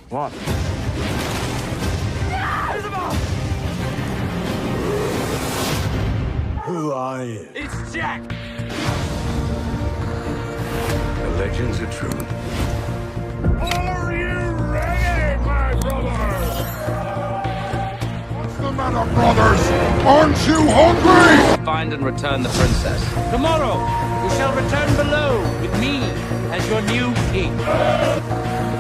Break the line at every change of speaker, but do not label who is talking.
What?
Who are you?
It's Jack!
The legends are true.
Are you ready, my brothers? What's the matter, brothers? Aren't you hungry?
Find and return the princess. Tomorrow, you shall return below with me as your new king.